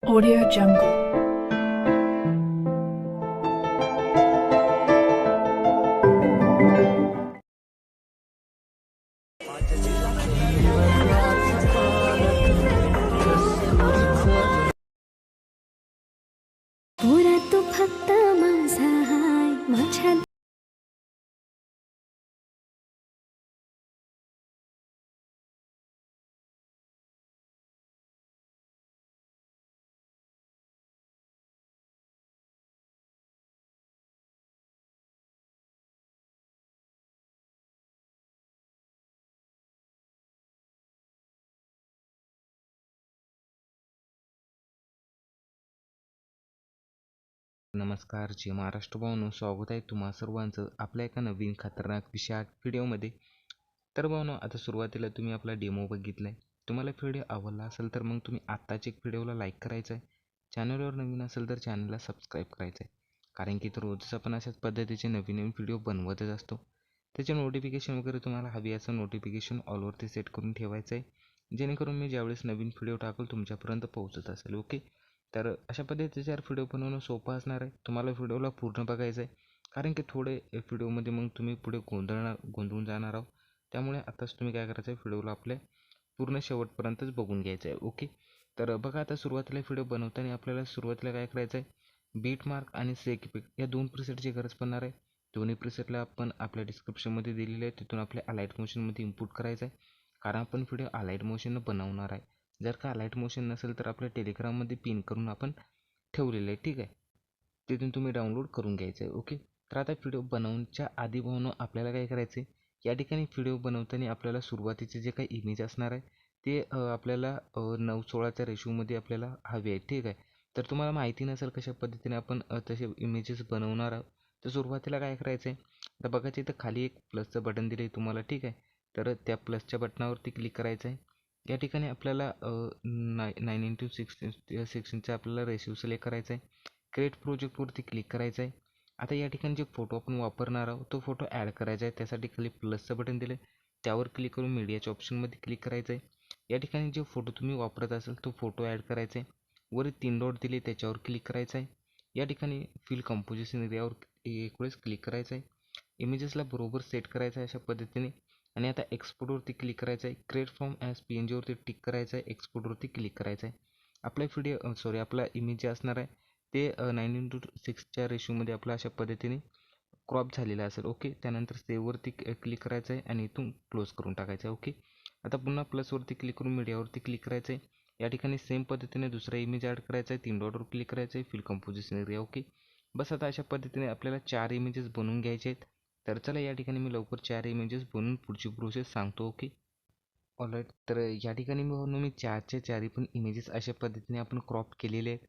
Audio Jungle. पोरा तू फक्त माझा हाय माझ्या नमस्कार जी महाराष्ट्र भाऊनो, स्वागत आहे तुम्हा सर्वांचं आपल्या एका नवीन खतरनाक विषयात व्हिडिओमध्ये. तर भाऊनो, आता सुरुवातीला तुम्ही आपला डेमो बघितला आहे. तुम्हाला व्हिडिओ आवडला असेल तर मग तुम्ही आत्ताच एक व्हिडिओला लाईक करायचं आहे. चॅनलवर नवीन असेल तर चॅनलला सबस्क्राईब करायचं आहे, कारण की रोजच आपण अशाच पद्धतीचे नवीन नवीन व्हिडिओ बनवतच असतो. त्याचे नोटिफिकेशन वगैरे तुम्हाला हवी असं नोटिफिकेशन ऑलवरती सेट करून ठेवायचं आहे, जेणेकरून मी ज्यावेळेस नवीन व्हिडिओ टाकल तुमच्यापर्यंत पोहोचत असेल. ओके, तर अशा पद्धतीचे व्हिडिओ बनवणं सोपं असणार आहे. तुम्हाला व्हिडिओला पूर्ण बघायचं आहे, कारण की थोडे व्हिडिओमध्ये मग तुम्ही पुढे गोंधळून जाणार आहोत. त्यामुळे आताच तुम्ही काय करायचं आहे, व्हिडिओला आपल्या पूर्ण शेवटपर्यंतच बघून घ्यायचं आहे. ओके, तर बघा, आता सुरुवातीला व्हिडिओ बनवताना आपल्याला सुरुवातीला काय करायचं आहे, बीट मार्क आणि सेक इफेक्ट या दोन प्रिसेटची गरज पडणार आहे. दोन्ही प्रिसेटला आपण आपल्या डिस्क्रिप्शनमध्ये दिलेले आहे, तिथून आपल्या अलाइट मोशनमध्ये इम्पोर्ट करायचं आहे, कारण आपण व्हिडिओ अलाइट मोशननं बनवणार आहे. जर का अलाइट मोशन नसेल तर आपल्या टेलिग्राममध्ये पिन करून आपण ठेवलेलं आहे, ठीक आहे. तिथून तुम्ही डाउनलोड करून घ्यायचं आहे. ओके, तर आता व्हिडिओ बनवण्याच्या आधी भाऊनो आपल्याला काय करायचं आहे, या ठिकाणी व्हिडिओ बनवताना आपल्याला सुरुवातीचे जे काही इमेज असणार आहे ते आपल्याला 9:16च्या रेशोमध्ये आपल्याला हवे आहे, ठीक आहे. तर तुम्हाला माहिती नसेल कशा पद्धतीने आपण तसे इमेजेस बनवणार आहोत, तर सुरुवातीला काय करायचं आहे, तर बघायचं इथं खाली एक प्लसचं बटन दिलं आहे तुम्हाला, ठीक आहे. तर त्या प्लसच्या बटनावरती क्लिक करायचं आहे. या ठिकाणी आपल्याला 9:16 आपल्याला रेशो सिलेक्ट करायचा आहे. क्रिएट प्रोजेक्टवरती क्लिक करायचं आहे. आता या ठिकाणी जे फोटो आपण वापरणार आहोत तो फोटो ॲड करायचा आहे. त्यासाठी खाली प्लसचं बटन दिलं आहे, त्यावर क्लिक करून मीडियाच्या ऑप्शनमध्ये क्लिक करायचं आहे. या ठिकाणी जे फोटो तुम्ही वापरत असाल तो फोटो ॲड करायचा आहे. वर 3 डॉट दिले त्याच्यावर क्लिक करायचं आहे. या ठिकाणी फिल कंपोजिशन एरियावर एक वेळेस क्लिक करायचं आहे. इमेजेसला बरोबर सेट करायचं आहे अशा पद्धतीने. आणि आता एक्सपोर्टवरती क्लिक करायचं आहे. क्रिएट फ्रॉम ॲज PNGवरती टिक करायचं आहे. एक्सपोर्टवरती क्लिक करायचं आहे. आपला इमेज जे असणार आहे ते 9:6च्या रेशोमध्ये आपला अशा पद्धतीने क्रॉप झालेला असेल. ओके, त्यानंतर सेव्हवरती क्लिक करायचं आहे आणि इथून क्लोज करून टाकायचं आहे. ओके, आता पुन्हा प्लसवरती क्लिक करून मीडियावरती क्लिक करायचं आहे. या ठिकाणी सेम पद्धतीने दुसरा इमेज ॲड करायचा आहे. 3 डॉटवर क्लिक करायचं आहे. Fill composition area. ओके, बस आता अशा पद्धतीने आपल्याला 4 इमेजेस बनवून घ्यायचे आहेत. तर चला, या ठिकाणी मी लवकर 4 इमेजेस बनवून पुढची प्रोसेस सांगतो. Okay, all right. तर या ठिकाणी मी 4च्या 4 पण इमेजेस अशा पद्धतीने आपण क्रॉप केलेले आहेत.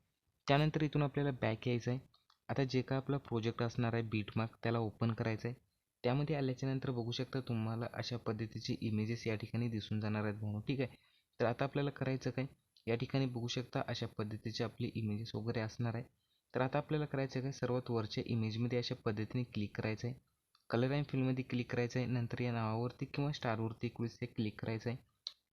त्यानंतर इथून आपल्याला बॅक यायचं आहे. आता जे काय आपला प्रोजेक्ट असणार आहे बीटमार्क, त्याला ओपन करायचं आहे. त्यामध्ये आल्याच्यानंतर बघू शकता तुम्हाला अशा पद्धतीचे इमेजेस या ठिकाणी दिसून जाणार आहेत म्हणून, ठीक आहे. तर आता आपल्याला करायचं काय, या ठिकाणी बघू शकता अशा पद्धतीचे आपले इमेजेस वगैरे असणार आहे. तर आता आपल्याला करायचं काय, सर्वात वरच्या इमेजमध्ये अशा पद्धतीने क्लिक करायचं आहे. कलर अँड फिलमध्ये क्लिक करायचं आहे. नंतर या नावावरती किंवा स्टारवरती एक वेळेस क्लिक करायचं आहे.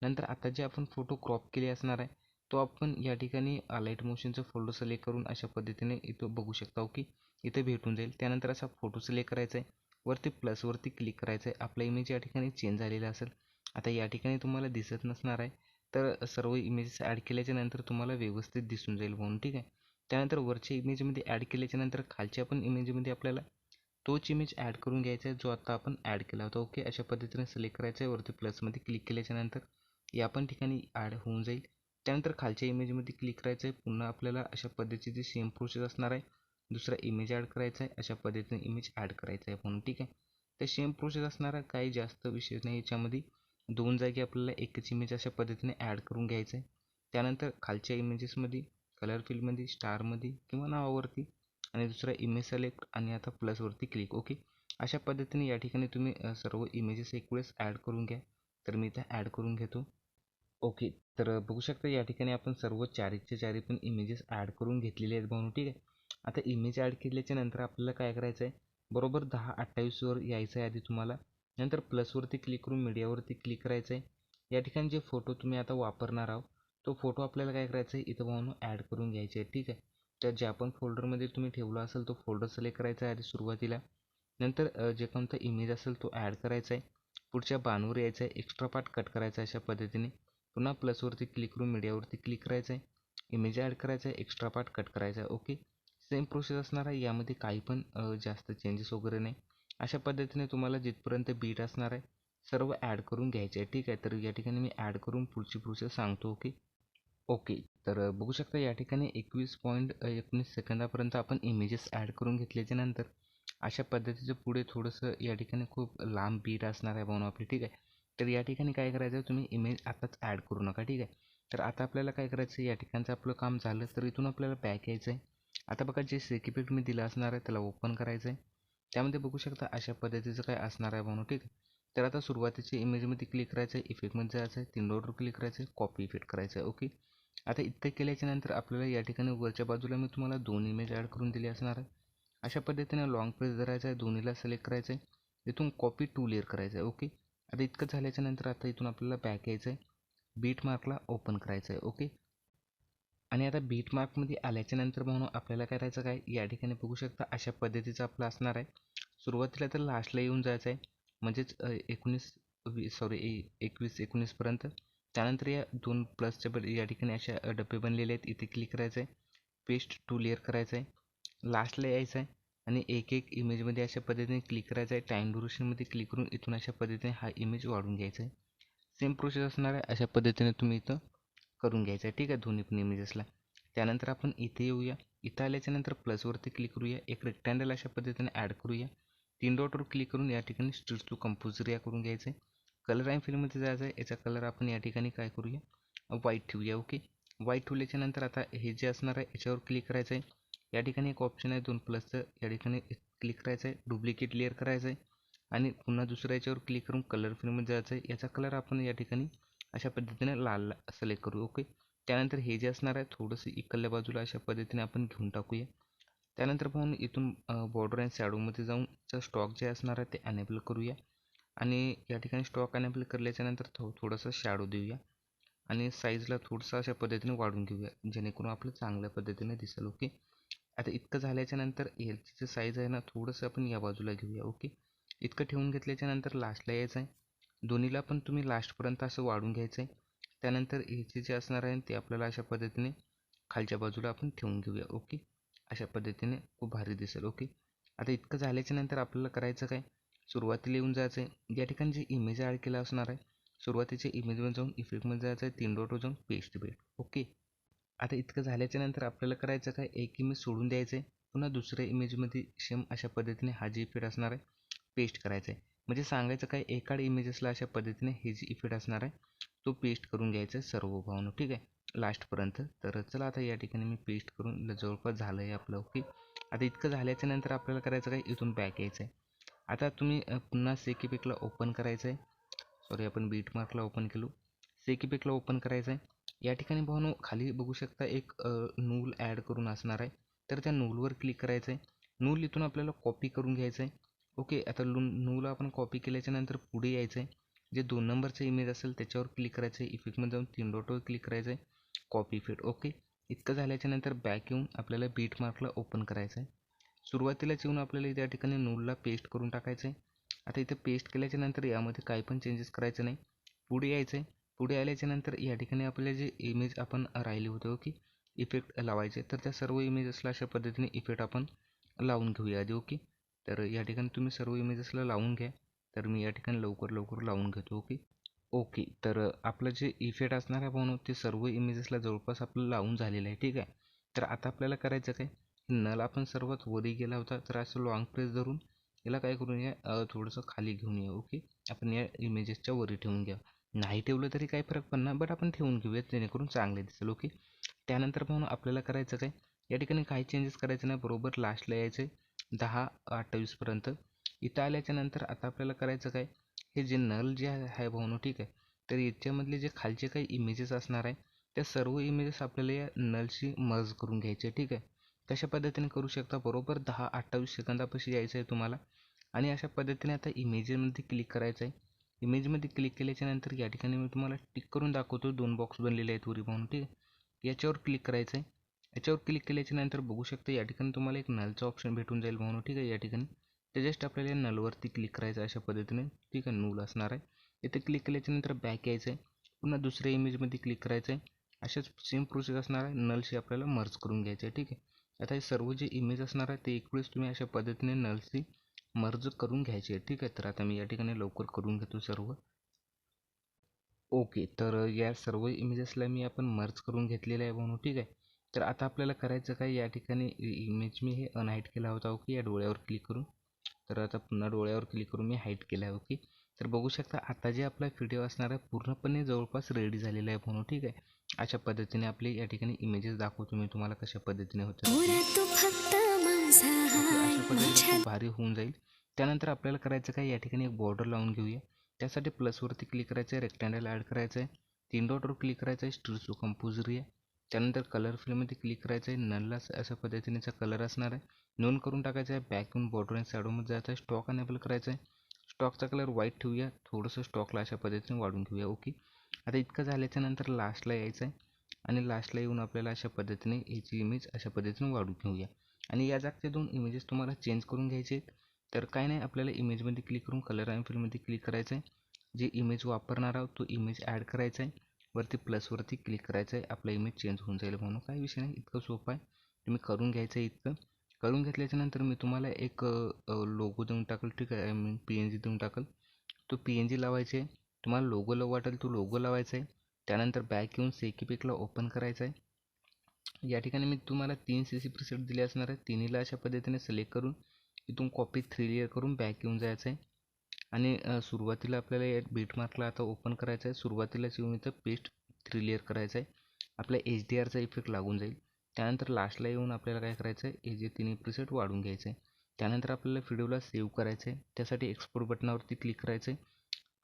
नंतर आता जे आपण फोटो क्रॉप केले असणार आहे तो आपण या ठिकाणी लाईट मोशनचा फोल्डर सिलेक्ट करून अशा पद्धतीने इथं बघू शकता की इथे भेटून जाईल. त्यानंतर असा फोटो सिलेक्ट करायचा आहे. वरती प्लसवरती क्लिक करायचं आहे. आपला इमेज या ठिकाणी चेंज झालेला असेल. आता या ठिकाणी तुम्हाला दिसत नसणार आहे, तर सर्व इमेजेस ॲड केल्याच्या नंतर तुम्हाला व्यवस्थित दिसून जाईल म्हणून, ठीक आहे. त्यानंतर वरच्या इमेजमध्ये ॲड केल्याच्या नंतर खालच्या पण इमेजमध्ये आपल्याला तोच इमेज ॲड करून घ्यायचा आहे जो आता आपण ॲड केला होता. ओके, अशा पद्धतीने सिलेक्ट करायचं आहे. वरती प्लसमध्ये क्लिक केल्याच्या नंतर या पण ठिकाणी ॲड होऊन जाईल. त्यानंतर खालच्या इमेजमध्ये क्लिक करायचं आहे. पुन्हा आपल्याला अशा पद्धतीची सेम प्रोसेस असणार आहे. दुसरा इमेज ॲड करायचा आहे. अशा पद्धतीने इमेज ॲड करायचा आहे म्हणून, ठीक आहे. तर सेम प्रोसेस असणार आहे, काही जास्त विशेष नाही याच्यामध्ये. 2 जागी आपल्याला एकच इमेज अशा पद्धतीने ॲड करून घ्यायचं आहे. त्यानंतर खालच्या इमेजेसमध्ये कलर फिलमध्ये स्टारमध्ये किंवा नावावरती आणि दुसरा इमेज सिलेक्ट आणि आता प्लसवरती क्लिक. ओके, अशा पद्धतीने या ठिकाणी तुम्ही सर्व इमेजेस एक वेळेस ॲड करून घ्या. तर मी इथं ॲड करून घेतो. ओके, तर बघू शकता या ठिकाणी आपण सर्व 4च्या 4 पण इमेजेस ॲड करून घेतलेले आहेत म्हणून, ठीक आहे. आता इमेज ॲड केल्याच्या नंतर आपल्याला काय करायचं आहे, बरोबर 10:28वर यायचं आहे आधी तुम्हाला. नंतर प्लसवरती क्लिक करून मीडियावरती क्लिक करायचं आहे. या ठिकाणी जे फोटो तुम्ही आता वापरणार आहोत तो फोटो आपल्याला काय करायचा आहे इथं भावांनो ॲड करून घ्यायचे आहे. ठीक आहे. तर ज्या पण फोल्डरमध्ये तुम्ही ठेवला असेल तो फोल्डर सिलेक्ट करायचा आहे आधी सुरुवातीला. नंतर जे कोणता इमेज असेल तो ॲड करायचा आहे. पुढच्या बाणवर यायचं आहे, एक्स्ट्रा पार्ट कट करायचा आहे अशा पद्धतीने. पुन्हा प्लसवरती क्लिक करून मीडियावरती क्लिक करायचं आहे, इमेज ॲड करायचा आहे, एक्स्ट्रा पार्ट कट करायचा आहे. ओके, सेम प्रोसेस असणार आहे. यामध्ये काही पण जास्त चेंजेस वगैरे नाही. अशा पद्धतीने तुम्हाला जिथपर्यंत बीट असणार आहे सर्व ॲड करून घ्यायचे आहे. ठीक आहे. तर या ठिकाणी मी ॲड करून पुढची प्रोसेस सांगतो. ओके ओके तर बघू शकता या ठिकाणी 21.19 सेकंदापर्यंत आपण इमेजेस ॲड करून घेतल्याच्या नंतर अशा पद्धतीचं पुढे थोडंसं या ठिकाणी खूप लांब बीट असणार आहे भावना आपली. ठीक आहे. तर या ठिकाणी काय करायचं आहे, तुम्ही इमेज आताच ॲड करू नका. ठीक आहे. तर आता आपल्याला काय करायचं आहे, या ठिकाणचं आपलं काम झालं तर इथून आपल्याला बॅक यायचं आहे. आता बघा जे सेकिपिक मी दिलं असणार आहे त्याला ओपन करायचं आहे. त्यामध्ये बघू शकता अशा पद्धतीचं काय असणार आहे भावना. ठीक आहे. तर आता सुरुवातीच्या इमेजमध्ये क्लिक करायचं आहे, इफेक्टमध्ये जायचं आहे, 3 डॉटवर क्लिक करायचं आहे, कॉपी इफेक्ट करायचं आहे. ओके, आता इतकं केल्याच्या नंतर आपल्याला या ठिकाणी वरच्या बाजूला मी तुम्हाला 2 इमेज ॲड करून दिली असणार आहे. अशा पद्धतीने लॉंग प्रेस धरायचा आहे, दोन्हीला सिलेक्ट करायचं आहे, इथून कॉपी टू लेअर करायचं आहे. ओके, आता इतकं झाल्याच्या नंतर आता इथून आपल्याला बॅक यायचं आहे, बीट मार्कला ओपन करायचं आहे. ओके, आणि आता बीट मार्कमध्ये आल्याच्या नंतर म्हणून आपल्याला करायचं काय, या ठिकाणी बघू शकता अशा पद्धतीचं आपलं असणार आहे. सुरुवातीला तर लास्टला येऊन जायचं आहे, म्हणजेच 21-19पर्यंत. त्यानंतर या 2 प्लसच्या या ठिकाणी अशा डबे बनलेले आहेत, इथे क्लिक करायचं आहे, पेस्ट टू लेअर करायचं आहे, लास्टला यायचं आहे आणि एक एक इमेजमध्ये अशा पद्धतीने क्लिक करायचं आहे. टाईम ड्युरेशनमध्ये क्लिक करून इथून अशा पद्धतीने हा इमेज वाढून घ्यायचा आहे. सेम प्रोसेस असणार आहे, अशा पद्धतीने तुम्ही इथं करून घ्यायचं आहे. ठीक आहे, दोन्ही पण इमेजेसला. त्यानंतर आपण इथे येऊया, इथं आल्याच्या नंतर प्लसवरती क्लिक करूया, एक रेक्टँगल अशा पद्धतीने ॲड करूया, 3 डॉटवर क्लिक करून या ठिकाणी स्टिच टू कंपोजर या करून घ्यायचं आहे. कलर अँड फिलमध्ये जायचं आहे, याचा कलर आपण या ठिकाणी काय करूया, व्हाईट ठेवूया. ओके, व्हाईट ठेवल्याच्या नंतर आता हे जे असणार आहे याच्यावर क्लिक करायचं आहे. या ठिकाणी एक ऑप्शन आहे 2 प्लसचं, या ठिकाणी क्लिक करायचं आहे, डुप्लिकेट लेअर करायचं आहे आणि पुन्हा दुसऱ्या याच्यावर क्लिक करून कलर फिलमध्ये जायचं आहे. याचा कलर आपण या ठिकाणी अशा पद्धतीने लाल सिलेक्ट करू. ओके, त्यानंतर हे जे असणार आहे थोडंसं इकडल्या बाजूला अशा पद्धतीने आपण घेऊन टाकूया. त्यानंतर पाहून इथून बॉर्डर अँड शॅडोमध्ये जाऊन स्टॉक जे असणार आहे ते अनेबल करूया आणि या ठिकाणी स्टॉक अनेबल केल्याच्या नंतर थोडंसं शॅडो देऊया आणि साईजला थोडंसं अशा पद्धतीने वाढून घेऊया, जेणेकरून आपलं चांगल्या पद्धतीने दिसेल. ओके, आता इतकं झाल्याच्या नंतर याची जे साईज आहे ना थोडंसं आपण या बाजूला घेऊया. ओके, इतकं ठेवून घेतल्याच्या नंतर लास्टला यायचं आहे, दोन्हीला पण तुम्ही लास्टपर्यंत असं वाढून घ्यायचं आहे. त्यानंतर ह्याचे जे असणार आहे ते आपल्याला अशा पद्धतीने खालच्या बाजूला आपण ठेवून घेऊया. ओके, अशा पद्धतीने खूप भारी दिसेल. ओके, आता इतकं झाल्याच्या नंतर आपल्याला करायचं काय, सुरुवातीला येऊन जायचं आहे, या ठिकाणी जे इमेज ॲड केला असणार आहे सुरुवातीच्या इमेजमध्ये जाऊन इफेक्टमध्ये जायचं आहे, 3 डॉटवर जाऊन पेस्ट बेट. ओके, आता इतकं झाल्याच्या नंतर आपल्याला करायचं काय, एक इमेज सोडून द्यायचं आहे, पुन्हा दुसऱ्या इमेजमध्ये सेम अशा पद्धतीने हा जे इफेक्ट असणार आहे पेस्ट करायचा आहे. म्हणजे सांगायचं काय, एकाड इमेजेसला अशा पद्धतीने हे जे इफेक्ट असणार आहे तो पेस्ट करून घ्यायचा आहे सर्व भावनो. ठीक आहे, लास्टपर्यंत. तर चला आता या ठिकाणी मी पेस्ट करून जवळपास झालं आहे आपलं. ओके, आता इतकं झाल्याच्या नंतर आपल्याला करायचं काय, इथून बॅक यायचं आहे. आता तुम्ही पुन्हा सेकिपिकला ओपन करायचं आहे, सॉरी आपण बीट मार्कला ओपन केलो, सेकिपिकला ओपन करायचं आहे. या ठिकाणी भावनो खाली बघू शकता एक नूल ॲड करून असणार आहे, तर त्या नूलवर क्लिक करायचं आहे. नूल इथून आपल्याला कॉपी करून घ्यायचं आहे. ओके, आता नूल आपण कॉपी केल्याच्या नंतर पुढे यायचं आहे, जे 2 नंबरचं इमेज असेल त्याच्यावर क्लिक करायचं आहे, इफेक्टमध्ये जाऊन 3 डॉटवर क्लिक करायचं आहे, कॉपी इफेक्ट. ओके, इतकं झाल्याच्या नंतर बॅक येऊन आपल्याला बीट मार्कला ओपन करायचं आहे. सुरुवातीलाच येऊन आपल्याला त्या ठिकाणी नूलला पेस्ट करून टाकायचं आहे. आता इथे पेस्ट केल्याच्या नंतर यामध्ये काही पण चेंजेस करायचं नाही, पुढे यायचं आहे. पुढे आल्याच्या नंतर या ठिकाणी आपले जे इमेज आपण राहिले होते ओके इफेक्ट लावायचे, तर त्या सर्व इमेजेसला अशा पद्धतीने इफेक्ट आपण लावून घेऊया आधी. ओके, तर या ठिकाणी तुम्ही सर्व इमेजेसला लावून घ्या, तर मी या ठिकाणी लवकर लावून घेतो. ओके ओके तर आपलं जे इफेक्ट असणार आहे म्हणून ते सर्व इमेजेसला जवळपास आपलं लावून झालेलं आहे. ठीक आहे, तर आता आपल्याला करायचं काय, नल आपण सर्वात वरी गेला होता, तर असं लॉंग प्रेस धरून याला काय करूया, थोडंसं खाली घेऊन या. ओके, आपण या इमेजेसच्या वरी ठेवून घ्या, नाही ठेवलं तरी काही फरक पडणार, बट आपण ठेवून घेऊयात जेणेकरून चांगले दिसेल. ओके, त्यानंतर म्हणून आपल्याला करायचं काय, या ठिकाणी काही चेंजेस करायचे नाही, बरोबर लास्टला यायचे 10-28पर्यंत. इथं आल्याच्या नंतर आता आपल्याला करायचं काय, हे जे नल जे आहे भावनो, ठीक आहे, तर याच्यामधले जे खालचे काही इमेजेस असणार आहे त्या सर्व इमेजेस आपल्याला या नलशी मर्ज करून घ्यायचे. ठीक आहे, कशा पद्धतीने करू शकता, बरोबर 10-28 सेकंदापाशी यायचं आहे तुम्हाला आणि अशा पद्धतीने आता इमेजेसमध्ये क्लिक करायचं आहे. इमेजमध्ये क्लिक केल्याच्या नंतर या ठिकाणी मी तुम्हाला टिक करून दाखवतो, 2 बॉक्स बनलेले आहेत वरी पाहून, ठीक आहे. याच्यावर क्लिक करायचं आहे. याच्यावर क्लिक केल्याच्या नंतर बघू शकता या ठिकाणी तुम्हाला एक नलचा ऑप्शन भेटून जाईल भाऊनो, ठीक आहे. या ठिकाणी ते जस्ट आपल्याला नलवरती क्लिक करायचं अशा पद्धतीने, ठीक आहे. नूल असणार आहे. इथे क्लिक केल्याच्या नंतर बॅक यायचं आहे. पुन्हा दुसऱ्या इमेजमध्ये क्लिक करायचं आहे. अशाच सेम प्रोसेस असणार आहे. नलशी आपल्याला मर्ज करून घ्यायचं आहे, ठीक आहे. आता हे सर्व जे इमेज असणार आहे ते एकवेळेस तुम्ही अशा पद्धतीने नलशी मर्ज करून घ्यायचे आहे, ठीक आहे. तर आता मी या ठिकाणी लवकर करून घेतो सर्व. ओके, तर या सर्व इमेजेसला मी आपण मर्ज करून घेतलेलं आहे भाऊनो, ठीक आहे. तर आता आपल्याला करायचं काय, या ठिकाणी इमेज मी हे अनहाईट केला होता, ओके. या डोळ्यावर क्लिक करून, तर आता पुन्हा डोळ्यावर क्लिक करून मी हाईट केला आहे, ओके. तर बघू शकता आता जे आपला व्हिडिओ असणार आहे पूर्णपणे जवळपास रेडी झालेला आहे भाऊनो, ठीक आहे. अशा पद्धतीने आपले या ठिकाणी इमेजेस दाखवतो मी तुम्हाला कशा पद्धतीने होतात. मोरा तू फक्त माझा ओके, हाय अशा पद्धतीने माझ्या खूप भारी होऊन जाईल. त्यानंतर आपल्याला करायचं काय, या ठिकाणी एक बॉर्डर लावून घेऊया. त्यासाठी प्लसवरती क्लिक करायचं आहे, रेक्टँगल ॲड करायचं आहे, 3 डॉटवर क्लिक करायचं आहे, स्ट्रीट्स टू कंपोजर या. त्यानंतर कलर फिलमध्ये क्लिक करायचं आहे, नलला अशा पद्धतीनेचा कलर असणार आहे. नोंद करून टाकायचं आहे. बॅक येऊन बॉर्डर आणि शॅडोमध्ये जायचं आहे. स्टॉक अनेबल करायचा आहे. स्टॉकचा कलर व्हाईट ठेवूया, थोडंसं स्टॉकला अशा पद्धतीने वाढून घेऊया, ओके. आता इतकं झाल्याच्या नंतर लास्टला यायचं आहे आणि लास्टला येऊन आपल्याला अशा पद्धतीने याची इमेज अशा पद्धतीने वाढून घेऊया. आणि या जागचे 2 इमेजेस तुम्हाला चेंज करून घ्यायचे आहेत. तर काय नाही, आपल्याला इमेजमध्ये क्लिक करून कलर आणि फिलमध्ये क्लिक करायचं आहे. जे इमेज वापरणार आहोत तो इमेज ॲड करायचा आहे. वरती प्लसवरती क्लिक करायचं आहे, आपला इमेज चेंज होऊन जाईल म्हणून काही विषय नाही, इतकं सोपं आहे. तुम्ही करून घ्यायचं आहे. इतकं करून घेतल्याच्या नंतर मी तुम्हाला एक लोगो देऊन टाकल, ठीक आहे. मी PNG देऊन टाकल. तो PNG लावायचे आहे. तुम्हाला लोगो वाटेल तो लोगो लावायचा आहे. त्यानंतर बॅक येऊन सेकीपिकला ओपन करायचं आहे. या ठिकाणी मी तुम्हाला 3 CC प्रीसेट दिले असणार आहे. तिन्हीला अशा पद्धतीने सिलेक्ट करून इथून कॉपी 3 लेअर करून बॅक येऊन जायचं आहे. आणि सुरुवातीला आपल्याला या बीटमार्कला आता ओपन करायचं आहे. सुरुवातीलाच येऊन इथं पेस्ट 3 लेअर करायचं आहे. आपल्या HDRचा इफेक्ट लागून जाईल. त्यानंतर लास्टला येऊन आपल्याला काय करायचं आहे, हे जे तिन्ही प्रीसेट वाढून घ्यायचं आहे. त्यानंतर आपल्याला व्हिडिओला सेव्ह करायचं आहे. त्यासाठी एक्सपोर्ट बटनावरती क्लिक करायचं आहे.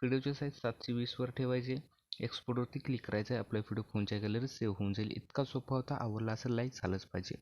व्हिडिओची साईज 720वर ठेवायची आहे. एक्सपोर्टवरती क्लिक करायचं आहे. आपला व्हिडिओ फोनच्या गॅलरीत सेव्ह होऊन जाईल. इतका सोपा होता. आवडला असेल लाईक झालंच पाहिजे.